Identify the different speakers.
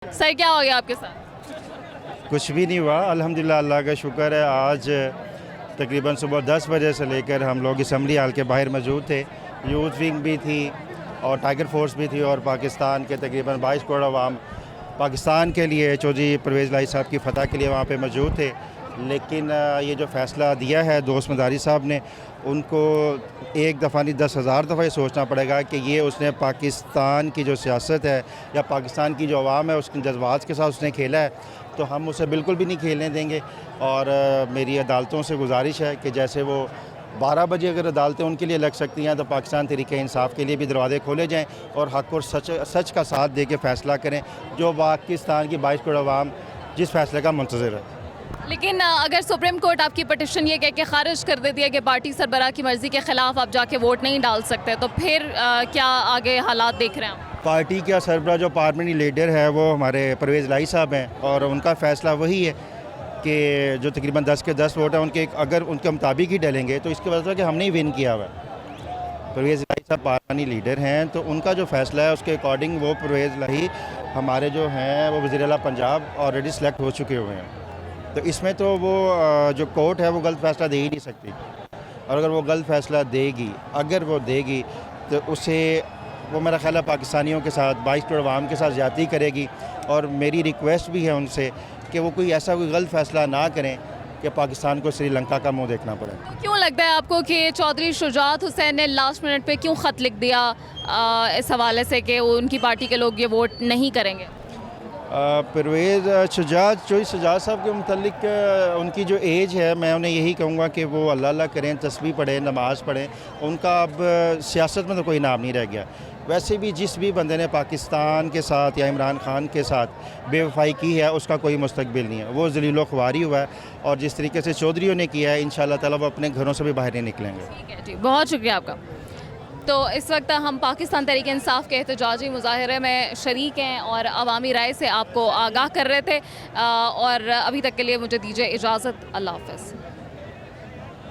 Speaker 1: Sir क्या हो गया आपके साथ?
Speaker 2: कुछ भी नहीं हुआ, अल्हम्दुलिल्लाह, अल्लाह का शुक्र है। आज तकरीबन सुबह 10 बजे से लेकर हम लोग असम्बली हाल के बाहर मौजूद थे। यूथ विंग भी थी और टाइगर फोर्स भी थी और पाकिस्तान के तकरीबन 22 करोड़ अवाम पाकिस्तान के लिए चौधरी परवेज़ लाई साहब की फ़तह के लिए वहाँ पे मौजूद थे। लेकिन ये जो फ़ैसला दिया है दोस्त मदारी साहब ने, उनको एक दफ़ा नहीं 10,000 दफ़ा ये सोचना पड़ेगा कि ये उसने पाकिस्तान की जो सियासत है या पाकिस्तान की जो अवाम है उसके जज्बात के साथ उसने खेला है, तो हम उसे बिल्कुल भी नहीं खेलने देंगे। और मेरी अदालतों से गुजारिश है कि जैसे वो 12 बजे अगर अदालतें उनके लिए लग सकती हैं तो पाकिस्तान तरीके इंसाफ के लिए भी दरवाजे खोले जाएँ और हक़ और सच का साथ दे के फ़ैसला करें जो पाकिस्तान की 22 करोड़ अवाम जिस फ़ैसले का मुंतज़िर है।
Speaker 1: लेकिन अगर सुप्रीम कोर्ट आपकी पटिशन ये कह के खारिज कर देती है कि पार्टी सरबराह की मर्ज़ी के ख़िलाफ़ आप जाके वोट नहीं डाल सकते, तो फिर क्या आगे हालात देख रहे हैं आप?
Speaker 2: पार्टी का सरबराह जो पार्लियामेंट्री लीडर है वो हमारे परवेज़ लाई साहब हैं और उनका फ़ैसला वही है कि जो तकरीबन 10 के 10 वोट हैं उनके अगर उनके मुताबिक ही डलेंगे तो इसकी वजह से कि हमने ही विन किया हुआ है। परवेज़ लाई साहब पार्लियामेंट्री लीडर हैं तो उनका जो फ़ैसला है उसके अकॉर्डिंग वो परवेज़ लाई हमारे जो हैं वो वज़ीर आला पंजाब ऑलरेडी सेलेक्ट हो चुके हुए हैं। तो इसमें तो वो जो कोर्ट है वो गलत फ़ैसला दे ही नहीं सकती और अगर वो गलत फ़ैसला देगी अगर वो देगी तो उसे वो मेरा ख्याल है पाकिस्तानियों के साथ 22 करोड़ अवाम के साथ ज़्यादती करेगी। और मेरी रिक्वेस्ट भी है उनसे कि वो कोई ऐसा कोई गलत फ़ैसला ना करें कि पाकिस्तान को श्रीलंका का मुंह देखना पड़े।
Speaker 1: क्यों लगता है आपको कि चौधरी शुजात हुसैन ने लास्ट मिनट पे क्यों ख़त लिख दिया इस हवाले से कि उनकी पार्टी के लोग ये वोट नहीं करेंगे?
Speaker 2: परवेज़ शुजात साहब के मुतल्लिक उनकी जो एज है, मैं उन्हें यही कहूँगा कि वो अल्लाह अल्लाह करें, तस्बीह पढ़ें, नमाज़ पढ़ें। उनका अब सियासत में तो कोई नाम नहीं रह गया। वैसे भी जिस भी बंदे ने पाकिस्तान के साथ या इमरान खान के साथ बेवफाई की है उसका कोई मुस्तकबिल नहीं है, वो ज़लील ख्वारी हुआ है। और जिस तरीके से चौधरियों ने किया है इंशाअल्लाह ताला वो अपने घरों से भी बाहर नहीं निकलेंगे।
Speaker 1: ठीक है जी, बहुत शुक्रिया आपका। तो इस वक्त हम पाकिस्तान तहरीक इंसाफ के एहतजाजी मुजाहरे में शरीक हैं और अवामी राय से आपको आगाह कर रहे थे। और अभी तक के लिए मुझे दीजिए इजाज़त। अल्लाह हाफ़िज़।